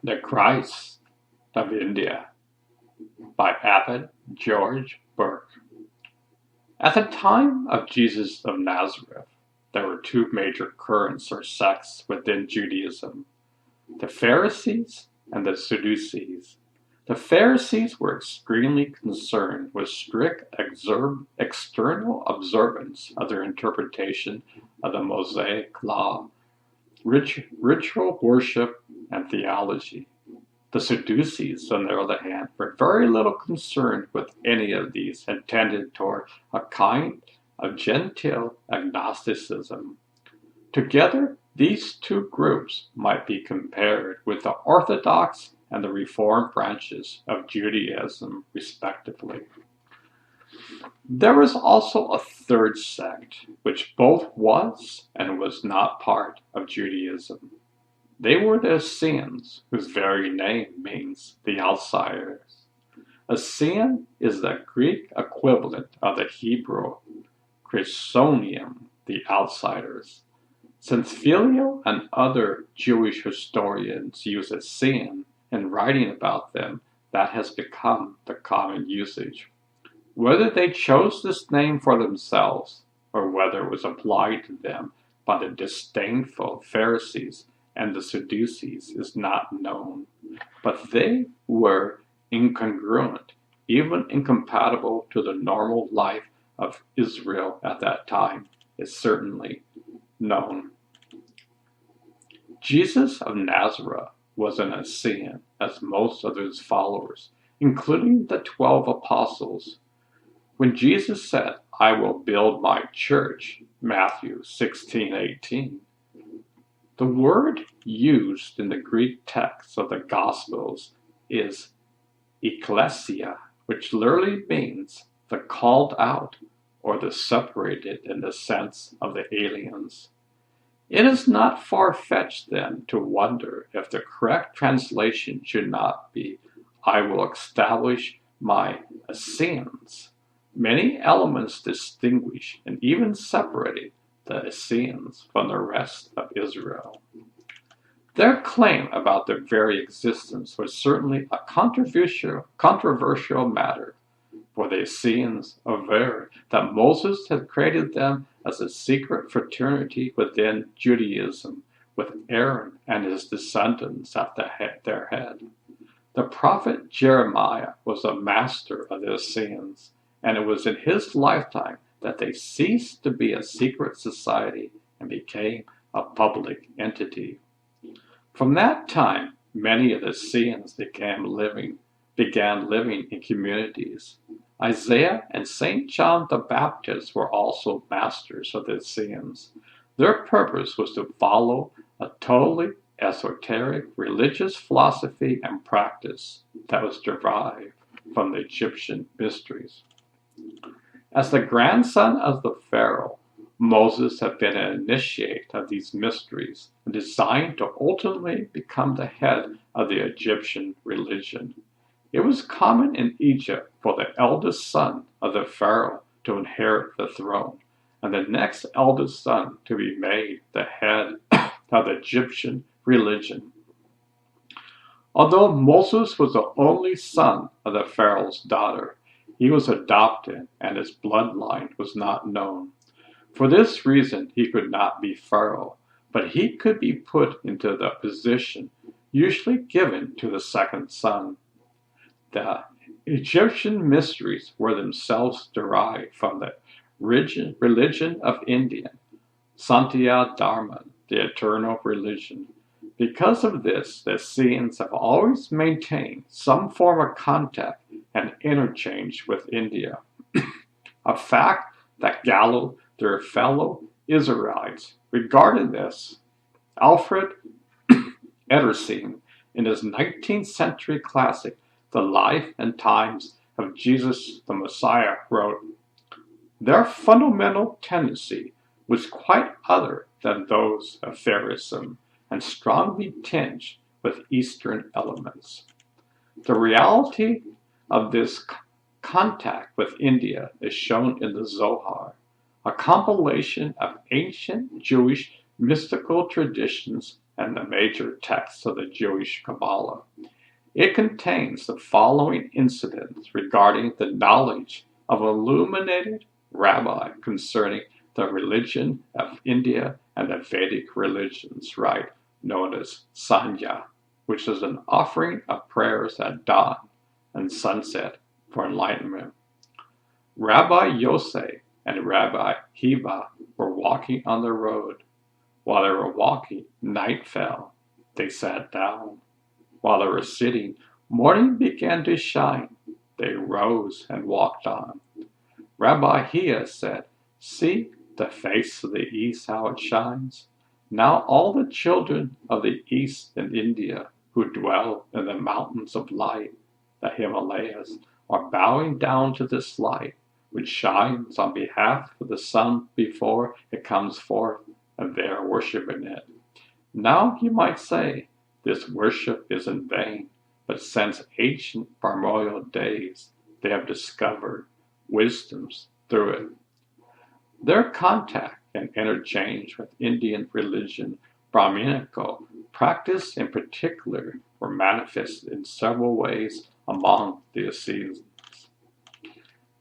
The Christ of India by Abbot George Burke. At the time of Jesus of Nazareth, there were two major currents or sects within Judaism, the Pharisees and the Sadducees. The Pharisees were extremely concerned with strict external observance of their interpretation of the Mosaic Law, ritual worship, and theology. The Sadducees, on the other hand, were very little concerned with any of these and tended toward a kind of gentile agnosticism. Together, these two groups might be compared with the Orthodox and the Reformed branches of Judaism, respectively. There was also a third sect, which both was and was not part of Judaism. They were the Essenes, whose very name means the outsiders. Essene is the Greek equivalent of the Hebrew Chrisonium, the outsiders. Since Philo and other Jewish historians use Essene in writing about them, that has become the common usage. Whether they chose this name for themselves, or whether it was applied to them by the disdainful Pharisees and the Sadducees, is not known. But they were incongruent, even incompatible to the normal life of Israel at that time, is certainly known. Jesus of Nazareth was an Essene, as most of his followers, including the 12 apostles. When Jesus said, "I will build my church," Matthew 16:18, the word used in the Greek text of the Gospels is ekklesia, which literally means the called out or the separated in the sense of the aliens. It is not far-fetched, then, to wonder if the correct translation should not be, "I will establish my Essenes." Many elements distinguish and even separated the Essenes from the rest of Israel. Their claim about their very existence was certainly a controversial matter, for the Essenes averred that Moses had created them as a secret fraternity within Judaism, with Aaron and his descendants at their head. The prophet Jeremiah was a master of the Essenes, and it was in his lifetime that they ceased to be a secret society and became a public entity. From that time, many of the Essenes began living in communities. Isaiah and St. John the Baptist were also masters of the Essenes. Their purpose was to follow a totally esoteric religious philosophy and practice that was derived from the Egyptian mysteries. As the grandson of the Pharaoh, Moses had been an initiate of these mysteries and designed to ultimately become the head of the Egyptian religion. It was common in Egypt for the eldest son of the Pharaoh to inherit the throne, and the next eldest son to be made the head of the Egyptian religion. Although Moses was the only son of the Pharaoh's daughter, he was adopted and his bloodline was not known. For this reason, he could not be Pharaoh, but he could be put into the position usually given to the second son. The Egyptian mysteries were themselves derived from the religion of India, Satya Dharma, the eternal religion. Because of this, the Essenes have always maintained some form of contact and interchange with India, a fact that Gallo, their fellow Israelites, regarded this. Alfred Ederseen, in his 19th century classic, The Life and Times of Jesus the Messiah, wrote, "Their fundamental tendency was quite other than those of Pharisaism, and strongly tinged with Eastern elements." The reality of this contact with India is shown in the Zohar, a compilation of ancient Jewish mystical traditions and the major texts of the Jewish Kabbalah. It contains the following incidents regarding the knowledge of an illuminated rabbi concerning the religion of India and the Vedic religions rite known as Sandhya, which is an offering of prayers at dawn and sunset for enlightenment. Rabbi Yosef and Rabbi Heba were walking on the road. While they were walking, night fell. They sat down. While they were sitting, morning began to shine. They rose and walked on. Rabbi Hia said, "See the face of the east, how it shines. Now all the children of the east in India who dwell in the mountains of light, the Himalayas, are bowing down to this light, which shines on behalf of the sun before it comes forth, and they are worshiping it. Now you might say, this worship is in vain, but since ancient primordial days, they have discovered wisdoms through it." Their contact and interchange with Indian religion, Brahminical practice in particular, were manifested in several ways among the Essenes.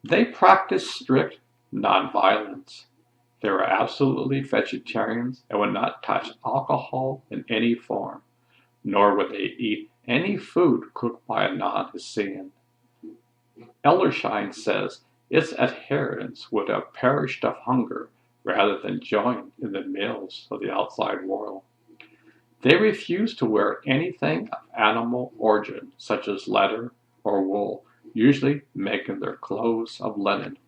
They practiced strict nonviolence. They were absolutely vegetarians and would not touch alcohol in any form, nor would they eat any food cooked by a non-Essene. Ellersheim says its adherents would have perished of hunger rather than joined in the meals of the outside world. They refused to wear anything of animal origin, such as leather or wool, usually making their clothes of linen.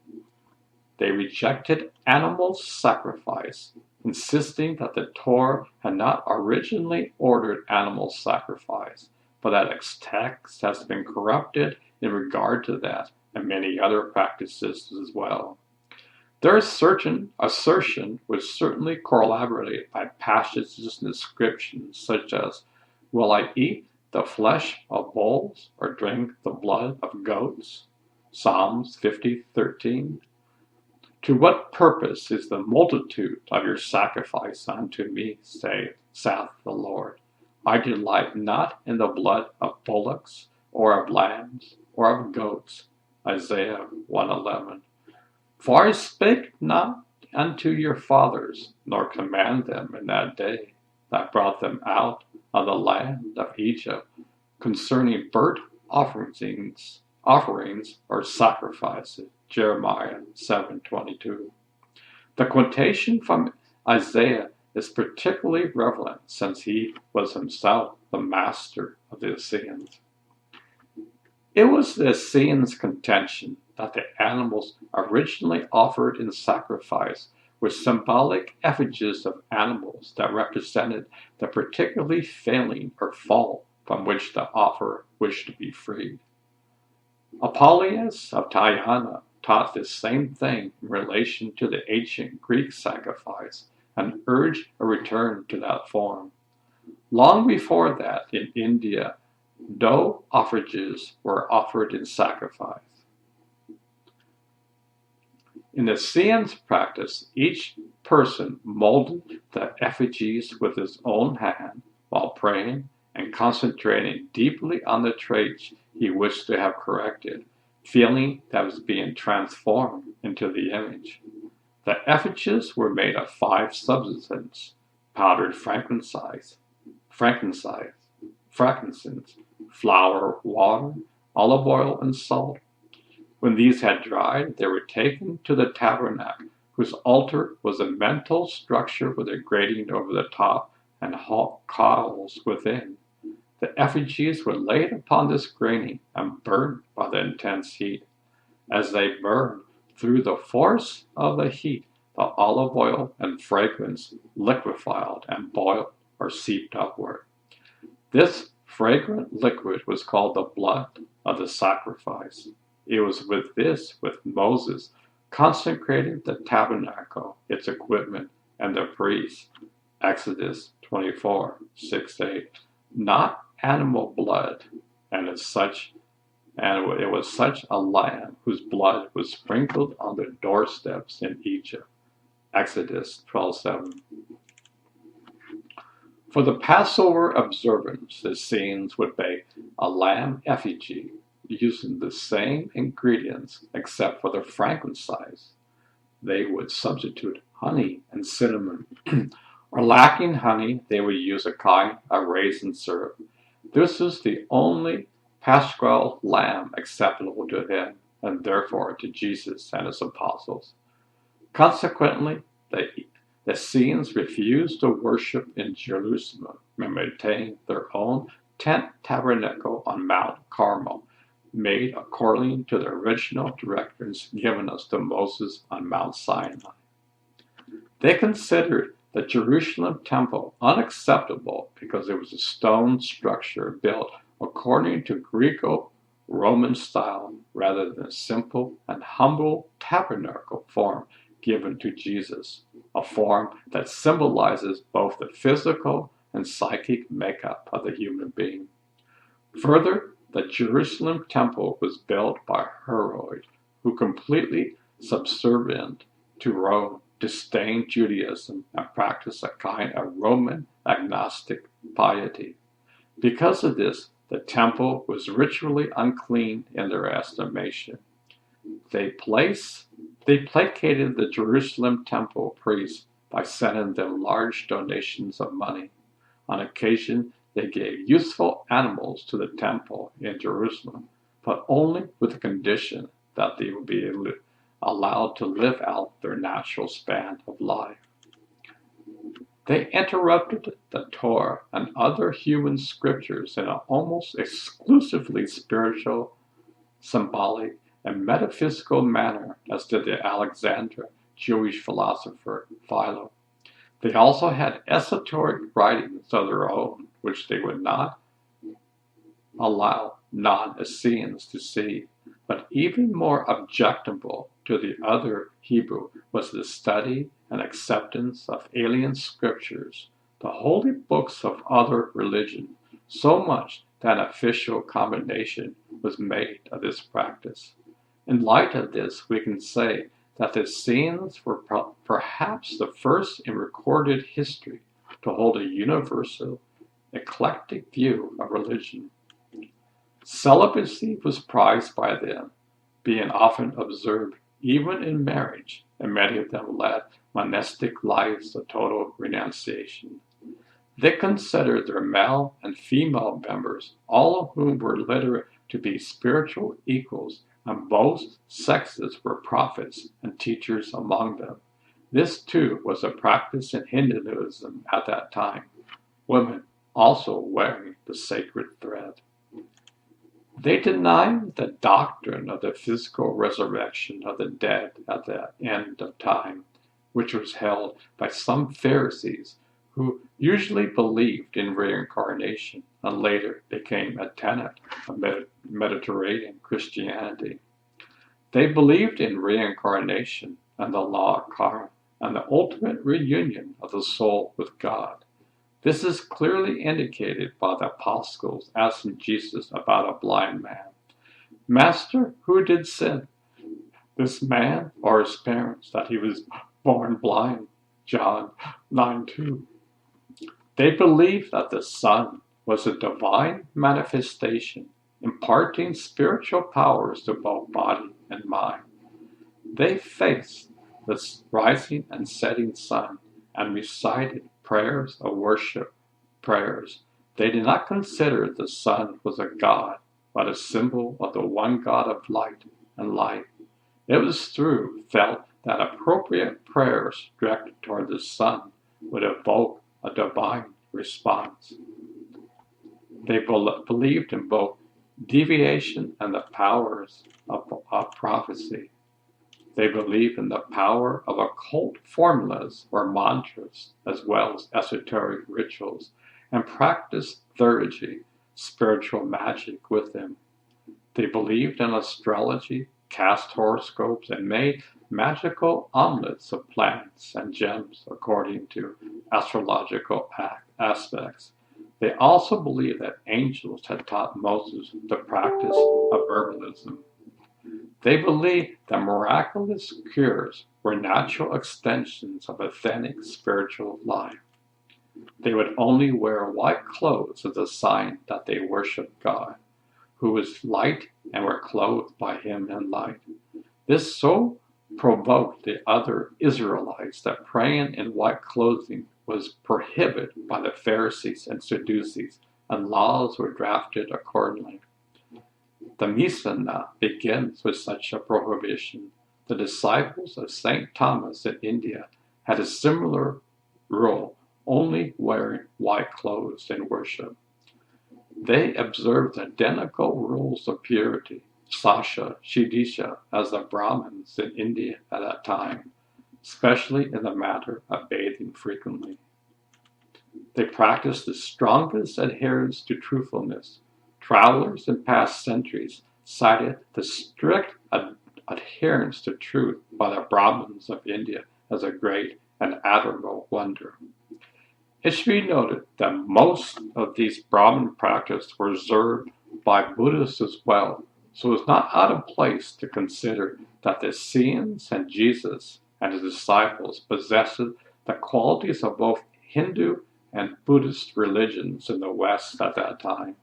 They rejected animal sacrifice, insisting that the Torah had not originally ordered animal sacrifice, but that its text has been corrupted in regard to that and many other practices as well. Their assertion was certainly corroborated by passages and descriptions such as, "Will I eat the flesh of bulls or drink the blood of goats?" Psalms 50:13. "To what purpose is the multitude of your sacrifice unto me, saith the Lord? I delight not in the blood of bullocks, or of lambs, or of goats." Isaiah 1:11. "For I spake not unto your fathers, nor command them in that day that brought them out of the land of Egypt, concerning burnt offerings or sacrifices." Jeremiah 7:22. The quotation from Isaiah is particularly relevant since he was himself the master of the Essenes. It was the Essenes' contention that the animals originally offered in sacrifice were symbolic effigies of animals that represented the particularly failing or fault from which the offerer wished to be freed. Apollonius of Tyana taught this same thing in relation to the ancient Greek sacrifice and urged a return to that form. Long before that, in India, dough offerings were offered in sacrifice. In the Essenes' practice, each person molded the effigies with his own hand while praying and concentrating deeply on the traits he wished to have corrected, feeling that was being transformed into the image. The effigies were made of 5 substances: powdered frankincense, flour, water, olive oil, and salt. When these had dried, they were taken to the tabernacle, whose altar was a metal structure with a grating over the top and coils within. The effigies were laid upon this grating and burned by the intense heat. As they burned, through the force of the heat, the olive oil and fragrance liquefied and boiled or seeped upward. This fragrant liquid was called the blood of the sacrifice. It was with Moses consecrated the tabernacle, its equipment, and the priests. Exodus 24:6-8. Not animal blood, and it was such a lamb whose blood was sprinkled on the doorsteps in Egypt. Exodus 12:7. For the Passover observance, the Essenes would bake a lamb effigy using the same ingredients except for the frankincense. They would substitute honey and cinnamon. Or lacking honey, they would use a kind of raisin syrup. This is the only paschal lamb acceptable to him, and therefore to Jesus and his apostles. Consequently, the Essenes refused to worship in Jerusalem and maintained their own tent tabernacle on Mount Carmel, made according to the original directions given us to Moses on Mount Sinai. They considered the Jerusalem temple unacceptable because it was a stone structure built according to Greco-Roman style rather than a simple and humble tabernacle form given to Jesus, a form that symbolizes both the physical and psychic makeup of the human being. Further, the Jerusalem temple was built by Herod, who, completely subservient to Rome, disdained Judaism and practiced a kind of Roman agnostic piety. Because of this, the temple was ritually unclean in their estimation. They placated the Jerusalem temple priests by sending them large donations of money. On occasion, they gave useful animals to the temple in Jerusalem, but only with the condition that they would be allowed to live out their natural span of life. They interrupted the Torah and other human scriptures in an almost exclusively spiritual, symbolic, and metaphysical manner, as did the Alexandrian Jewish philosopher Philo. They also had esoteric writings of their own, which they would not allow non-Essenes to see. But even more objectionable to the other Hebrew was the study and acceptance of alien scriptures, the holy books of other religions, so much that an official commendation was made of this practice. In light of this, we can say that the Essenes were perhaps the first in recorded history to hold a universal, eclectic view of religion. Celibacy was prized by them, being often observed even in marriage, and many of them led monastic lives of total renunciation. They considered their male and female members, all of whom were literate, to be spiritual equals, and both sexes were prophets and teachers among them. This too was a practice in Hinduism at that time, women also wearing the sacred thread. They denied the doctrine of the physical resurrection of the dead at the end of time, which was held by some Pharisees who usually believed in reincarnation and later became a tenet of Mediterranean Christianity. They believed in reincarnation and the law of karma and the ultimate reunion of the soul with God. This is clearly indicated by the apostles asking Jesus about a blind man. Master, who did sin, this man or his parents, that he was born blind? John 9:2. They believed that the Son was a divine manifestation, imparting spiritual powers to both body and mind. They faced the rising and setting sun and recited prayers of worship prayers. They did not consider the sun was a god, but a symbol of the one God of light and life. It was felt that appropriate prayers directed toward the sun would evoke a divine response. They believed in both deviation and the powers of prophecy. They believed in the power of occult formulas or mantras, as well as esoteric rituals, and practiced theurgy, spiritual magic, with them. They believed in astrology, cast horoscopes, and made magical amulets of plants and gems according to astrological aspects. They also believed that angels had taught Moses the practice of herbalism. They believed that miraculous cures were natural extensions of authentic spiritual life. They would only wear white clothes as a sign that they worshiped God, who is light, and were clothed by him in light. This so provoked the other Israelites that praying in white clothing was prohibited by the Pharisees and Sadducees, and laws were drafted accordingly. The Mishnah begins with such a prohibition. The disciples of St. Thomas in India had a similar rule, only wearing white clothes in worship. They observed identical rules of purity, sasha, shidisha, as the Brahmins in India at that time, especially in the matter of bathing frequently. They practiced the strongest adherence to truthfulness. Travelers in past centuries cited the strict adherence to truth by the Brahmins of India as a great and admirable wonder. It should be noted that most of these Brahmin practices were observed by Buddhists as well, so it's not out of place to consider that the Essenes and Jesus and his disciples possessed the qualities of both Hindu and Buddhist religions in the West at that time.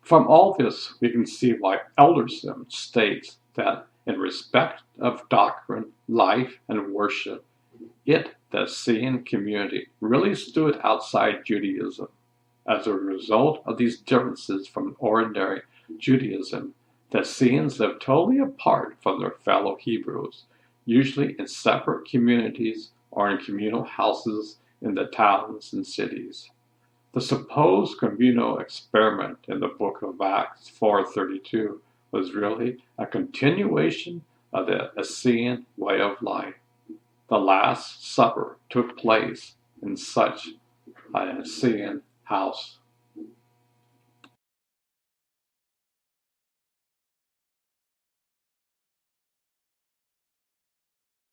From all this, we can see why Elderson states that in respect of doctrine, life, and worship, the Essene community, really stood outside Judaism. As a result of these differences from ordinary Judaism, the Essenes lived totally apart from their fellow Hebrews, usually in separate communities or in communal houses in the towns and cities. The supposed communal experiment in the book of Acts 4:32 was really a continuation of the Essene way of life. The Last Supper took place in such an Essene house.